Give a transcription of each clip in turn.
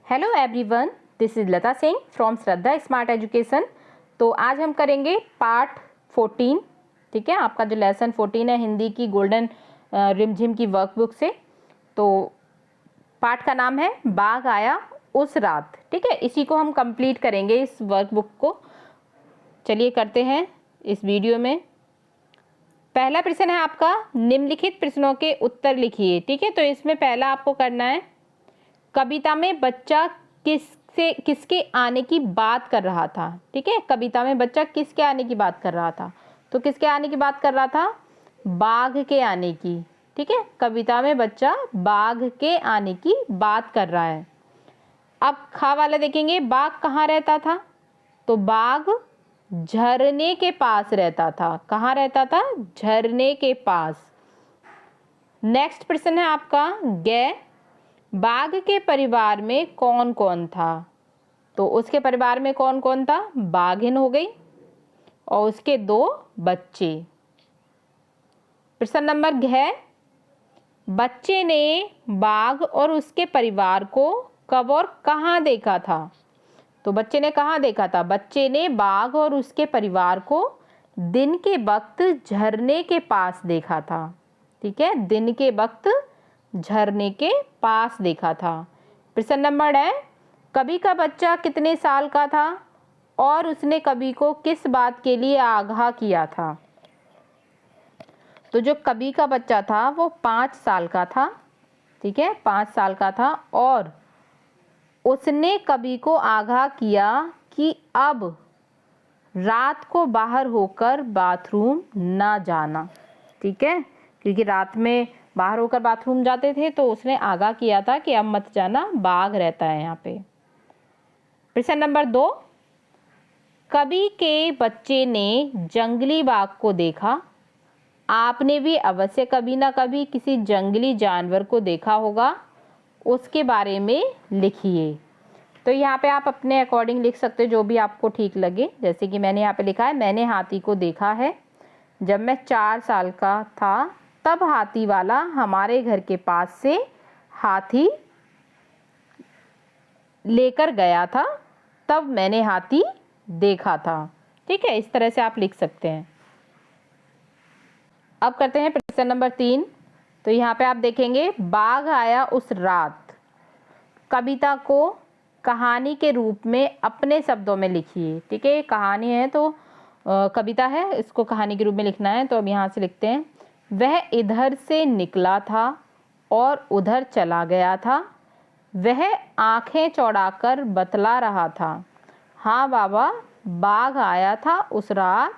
Hello everyone, this is Lata Singh from Shraddha smart education. तो आज हम करेंगे पार्ट 14। ठीक है, आपका जो लेसन 14 है हिंदी की गोल्डन रिमझिम की वर्कबुक से। तो पार्ट का नाम है बाघ आया उस रात। ठीक है, इसी को हम कंप्लीट करेंगे इस वर्कबुक को। चलिए करते हैं इस वीडियो में। पहला प्रश्न है आपका, निम्नलिखित प्रश्नों के उत्तर लिखिए। ठीक है, तो इसमें पहला आपको करना है, कविता में बच्चा किसके आने की बात कर रहा था। ठीक है, कविता में बच्चा किसके आने की बात कर रहा था, तो किसके आने की बात कर रहा था? बाघ के आने की। ठीक है, कविता में बच्चा बाघ के आने की बात कर रहा है। अब खा वाला देखेंगे, बाघ कहाँ रहता था? तो बाघ झरने के पास रहता था। कहाँ रहता था? झरने के पास। नेक्स्ट प्रश्न है आपका, बाघ के परिवार में कौन कौन था? तो उसके परिवार में कौन कौन था? बाघिन हो गई और उसके 2 बच्चे। प्रश्न नंबर है, बच्चे ने बाघ और उसके परिवार को कब और कहाँ देखा था? तो बच्चे ने कहाँ देखा था? बच्चे ने बाघ और उसके परिवार को दिन के वक्त झरने के पास देखा था। ठीक है, दिन के वक्त झरने के पास देखा था। प्रश्न नंबर है, कवि का बच्चा कितने साल का था और उसने कवि को किस बात के लिए आगाह किया था? तो जो कवि का बच्चा था वो 5 साल का था। ठीक है, 5 साल का था और उसने कवि को आगाह किया कि अब रात को बाहर होकर बाथरूम ना जाना। ठीक है, क्योंकि रात में बाहर होकर बाथरूम जाते थे तो उसने आगाह किया था कि अब मत जाना, बाघ रहता है यहाँ पे। प्रश्न नंबर 2, कवि के बच्चे ने जंगली बाघ को देखा। आपने भी अवश्य कभी ना कभी किसी जंगली जानवर को देखा होगा, उसके बारे में लिखिए। तो यहाँ पे आप अपने अकॉर्डिंग लिख सकते हो, जो भी आपको ठीक लगे। जैसे कि मैंने यहाँ पे लिखा है, मैंने हाथी को देखा है। जब मैं 4 साल का था तब हाथी वाला हमारे घर के पास से हाथी लेकर गया था, तब मैंने हाथी देखा था। ठीक है, इस तरह से आप लिख सकते हैं। अब करते हैं प्रश्न नंबर 3। तो यहाँ पे आप देखेंगे, बाघ आया उस रात। कविता को कहानी के रूप में अपने शब्दों में लिखिए। ठीक है, कहानी है तो कविता है, इसको कहानी के रूप में लिखना है। तो अब यहाँ से लिखते हैं, वह इधर से निकला था और उधर चला गया था। वह आंखें चौड़ाकर बतला रहा था, हाँ बाबा, बाघ आया था उस रात।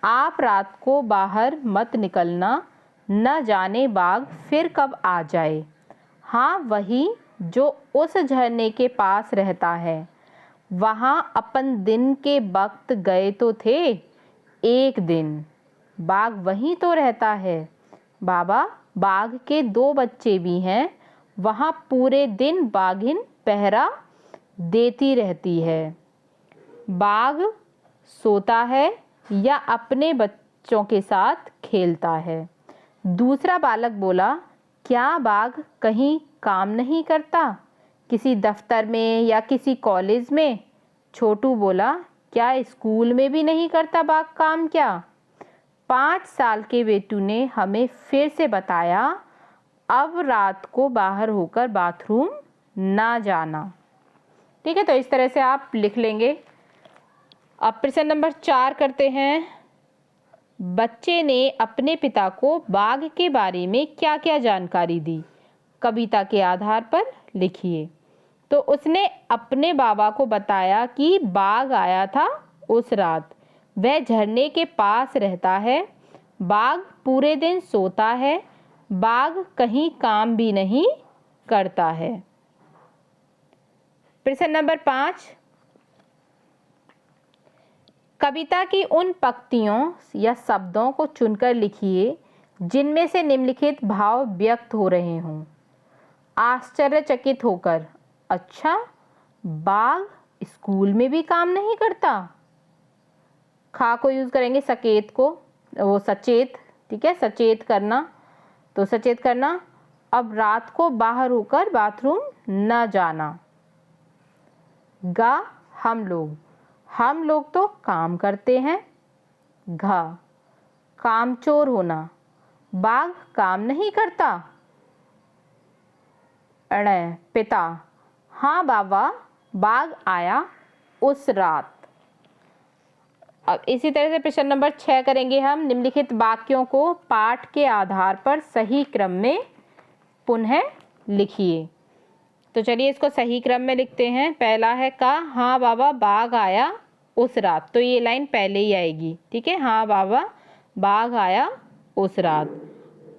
आप रात को बाहर मत निकलना, न जाने बाघ फिर कब आ जाए। हाँ, वही जो उस झरने के पास रहता है। वहाँ अपन दिन के वक्त गए तो थे एक दिन। बाघ वहीं तो रहता है बाबा, बाघ के 2 बच्चे भी हैं। वहाँ पूरे दिन बाघिन पहरा देती रहती है। बाघ सोता है या अपने बच्चों के साथ खेलता है। दूसरा बालक बोला, क्या बाघ कहीं काम नहीं करता, किसी दफ्तर में या किसी कॉलेज में? छोटू बोला, क्या स्कूल में भी नहीं करता बाघ काम क्या? 5 साल के बेटू ने हमें फिर से बताया, अब रात को बाहर होकर बाथरूम ना जाना। ठीक है, तो इस तरह से आप लिख लेंगे। अब प्रश्न नंबर 4 करते हैं, बच्चे ने अपने पिता को बाघ के बारे में क्या क्या जानकारी दी? कविता के आधार पर लिखिए। तो उसने अपने बाबा को बताया कि बाघ आया था उस रात। वह झरने के पास रहता है। बाघ पूरे दिन सोता है। बाघ कहीं काम भी नहीं करता है। प्रश्न नंबर 5, कविता की उन पंक्तियों या शब्दों को चुनकर लिखिए जिनमें से निम्नलिखित भाव व्यक्त हो रहे हों। आश्चर्यचकित होकर, अच्छा, बाघ स्कूल में भी काम नहीं करता। खा को यूज करेंगे सकेत को, वो सचेत। ठीक है, सचेत करना, तो सचेत करना, अब रात को बाहर होकर बाथरूम न जाना। गा हम लोग तो काम करते हैं। घ कामचोर होना, बाघ काम नहीं करता। अण पिता, हाँ बाबा बाघ आया उस रात। अब इसी तरह से प्रश्न नंबर 6 करेंगे हम। निम्नलिखित वाक्यों को पाठ के आधार पर सही क्रम में पुनः लिखिए। तो चलिए इसको सही क्रम में लिखते हैं। पहला है का, हाँ बाबा बाघ आया उस रात। तो ये लाइन पहले ही आएगी, ठीक है। हाँ बाबा बाघ आया उस रात।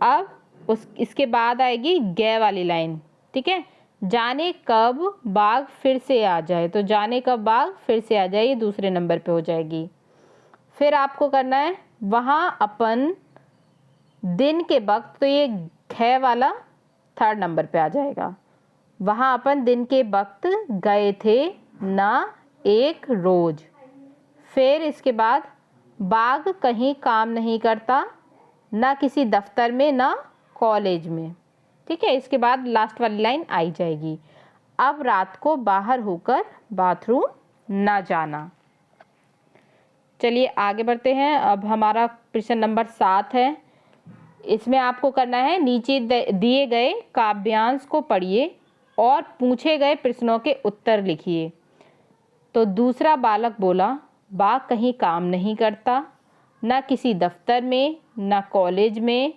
अब इसके बाद आएगी गे वाली लाइन, ठीक है। जाने कब बाघ फिर से आ जाए। तो जाने कब बाघ फिर से आ जाए, ये दूसरे नंबर पे हो जाएगी। फिर आपको करना है वहाँ अपन दिन के वक्त। तो ये घ वाला थर्ड नंबर पे आ जाएगा। वहाँ अपन दिन के वक्त गए थे ना एक रोज। फिर इसके बाद बाघ कहीं काम नहीं करता, ना किसी दफ्तर में ना कॉलेज में, ठीक है। इसके बाद लास्ट वाली लाइन आई जाएगी, अब रात को बाहर होकर बाथरूम ना जाना। चलिए आगे बढ़ते हैं। अब हमारा प्रश्न नंबर 7 है। इसमें आपको करना है नीचे दिए गए काव्यांश को पढ़िए और पूछे गए प्रश्नों के उत्तर लिखिए। तो दूसरा बालक बोला, बाघ कहीं काम नहीं करता, ना किसी दफ्तर में ना कॉलेज में।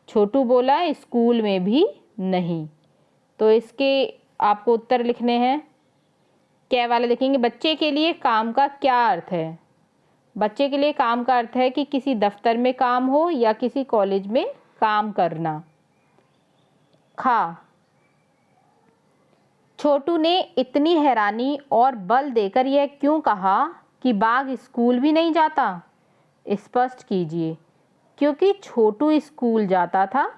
छोटू बोला स्कूल में भी नहीं। तो इसके आपको उत्तर लिखने हैं। क्या वाले लिखेंगे, बच्चे के लिए काम का क्या अर्थ है। बच्चे के लिए काम का अर्थ है कि किसी दफ्तर में काम हो या किसी कॉलेज में काम करना। खा, छोटू ने इतनी हैरानी और बल देकर यह क्यों कहा कि बाघ स्कूल भी नहीं जाता। स्पष्ट कीजिए। क्योंकि छोटू स्कूल जाता था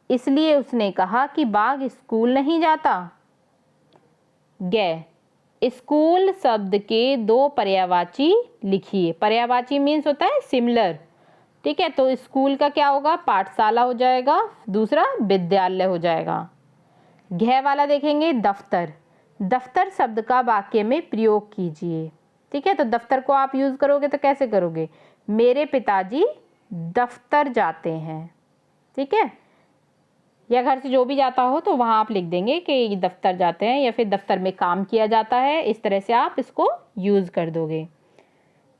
इसलिए उसने कहा कि बाघ स्कूल नहीं जाता। गे, स्कूल शब्द के दो पर्यायवाची लिखिए। पर्यायवाची मीन्स होता है सिमिलर, ठीक है। तो स्कूल का क्या होगा, पाठशाला हो जाएगा, दूसरा विद्यालय हो जाएगा। घ वाला देखेंगे दफ्तर। दफ्तर शब्द का वाक्य में प्रयोग कीजिए, ठीक है। तो दफ्तर को आप यूज करोगे तो कैसे करोगे, मेरे पिताजी दफ्तर जाते हैं, ठीक है। या घर से जो भी जाता हो तो वहाँ आप लिख देंगे कि दफ्तर जाते हैं या फिर दफ्तर में काम किया जाता है। इस तरह से आप इसको यूज कर दोगे।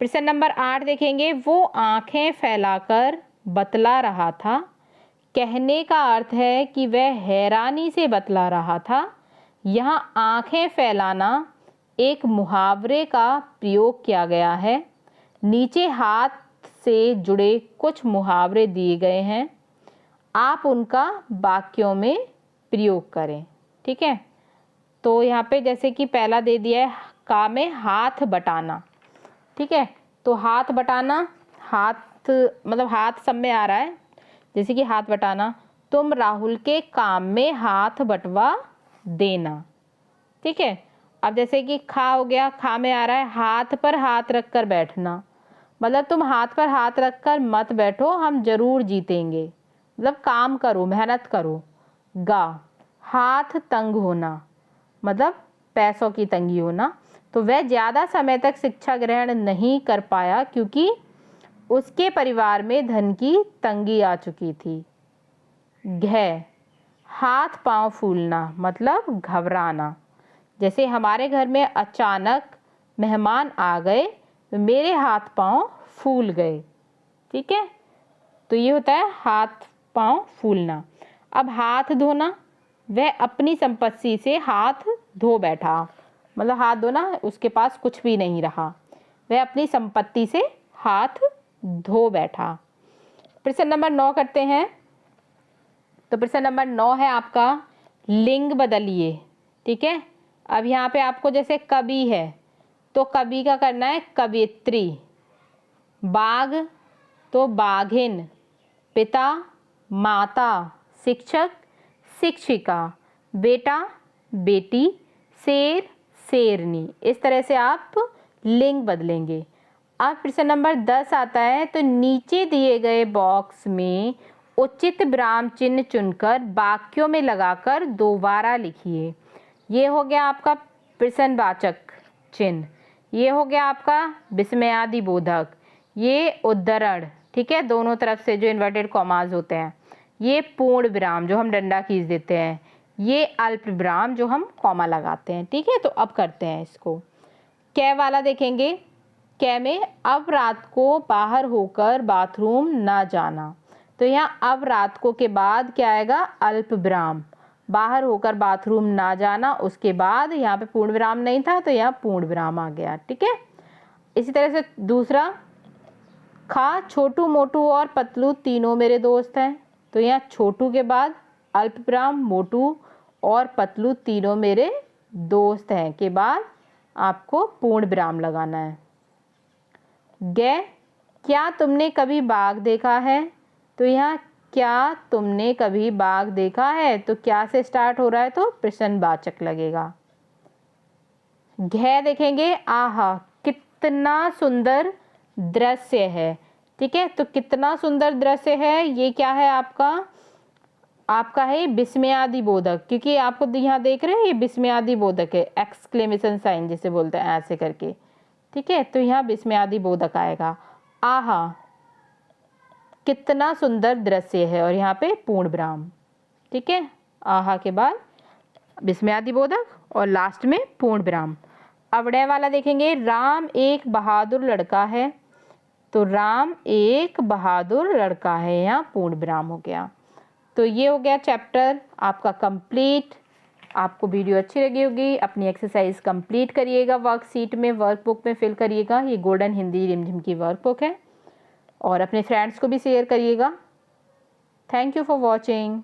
प्रश्न नंबर 8 देखेंगे। वो आंखें फैलाकर बतला रहा था। कहने का अर्थ है कि वह हैरानी से बतला रहा था। यहाँ आंखें फैलाना एक मुहावरे का प्रयोग किया गया है। नीचे हाथ से जुड़े कुछ मुहावरे दिए गए हैं, आप उनका वाक्यों में प्रयोग करें, ठीक है। तो यहाँ पे जैसे कि पहला दे दिया है का में हाथ बटाना, ठीक है। तो हाथ बटाना, हाथ मतलब हाथ सब में आ रहा है, जैसे कि हाथ बटाना, तुम राहुल के काम में हाथ बटवा देना, ठीक है। अब जैसे कि खा हो गया, खा में आ रहा है हाथ पर हाथ रखकर बैठना, मतलब तुम हाथ पर हाथ रखकर मत बैठो, हम जरूर जीतेंगे, मतलब काम करो, मेहनत करो। गा, हाथ तंग होना, मतलब पैसों की तंगी होना। तो वह ज़्यादा समय तक शिक्षा ग्रहण नहीं कर पाया क्योंकि उसके परिवार में धन की तंगी आ चुकी थी। घ, हाथ पांव फूलना, मतलब घबराना। जैसे हमारे घर में अचानक मेहमान आ गए तो मेरे हाथ पांव फूल गए, ठीक है। तो ये होता है हाथ पांव फूलना। अब हाथ धोना, वह अपनी संपत्ति से हाथ धो बैठा, मतलब हाथ धोना उसके पास कुछ भी नहीं रहा, वह अपनी संपत्ति से हाथ धो बैठा। प्रश्न नंबर 9 करते हैं। तो प्रश्न नंबर 9 है आपका लिंग बदलिए, ठीक है। अब यहाँ पे आपको जैसे कवि है तो कवि का करना है कवियत्री। बाघ तो बाघिन। पिता माता, शिक्षक शिक्षिका, बेटा बेटी, शेर शेरनी। इस तरह से आप लिंग बदलेंगे। अब प्रश्न नंबर 10 आता है। तो नीचे दिए गए बॉक्स में उचित विराम चिन्ह चुनकर वाक्यों में लगाकर दोबारा लिखिए। ये हो गया आपका प्रश्नवाचक चिन्ह। ये हो गया आपका विस्मयादि बोधक, ये उद्धरण, ठीक है, दोनों तरफ से जो इन्वर्टेड कॉमास होते हैं, ये पूर्ण विराम जो हम डंडा खींच देते हैं, ये अल्प विराम जो हम कॉमा लगाते हैं, ठीक है। तो अब करते हैं इसको। कै वाला देखेंगे। कै में अब रात को बाहर होकर बाथरूम ना जाना, तो यहाँ अब रात को के बाद क्या आएगा, अल्प विराम, बाहर होकर बाथरूम ना जाना, उसके बाद यहाँ पे पूर्ण विराम नहीं था तो यहाँ पूर्ण विराम आ गया, ठीक है। इसी तरह से दूसरा, खा छोटू मोटू और पतलू तीनों मेरे दोस्त हैं, तो यहाँ छोटू के बाद अल्प विराम, मोटू और पतलू तीनों मेरे दोस्त हैं के बाद आपको पूर्ण विराम लगाना है। गे, क्या तुमने कभी बाघ देखा है, तो यहाँ क्या तुमने कभी बाघ देखा है, तो क्या से स्टार्ट हो रहा है तो प्रश्नवाचक लगेगा। घे देखेंगे, आहा कितना सुंदर दृश्य है, ठीक है। तो कितना सुंदर दृश्य है, ये क्या है आपका है विस्मयादि बोधक, क्योंकि आपको यहाँ देख रहे हैं ये विस्मयादि बोधक है, एक्सक्लेमेशन साइन जिसे बोलते हैं ऐसे करके, ठीक है। तो यहाँ विस्मयादि बोधक आएगा। आहा कितना सुंदर दृश्य है, और यहाँ पे पूर्ण विराम, ठीक है। आहा के बाद विस्मयादि बोधक और लास्ट में पूर्ण विराम। अवड़य वाला देखेंगे, राम एक बहादुर लड़का है, तो राम एक बहादुर लड़का है, यहाँ पूर्ण विराम हो गया। तो ये हो गया चैप्टर आपका कंप्लीट। आपको वीडियो अच्छी लगी होगी, अपनी एक्सरसाइज कंप्लीट करिएगा, वर्कशीट में वर्कबुक में फिल करिएगा, ये गोल्डन हिंदी रिमझिम की वर्कबुक है, और अपने फ्रेंड्स को भी शेयर करिएगा। Thank you for watching.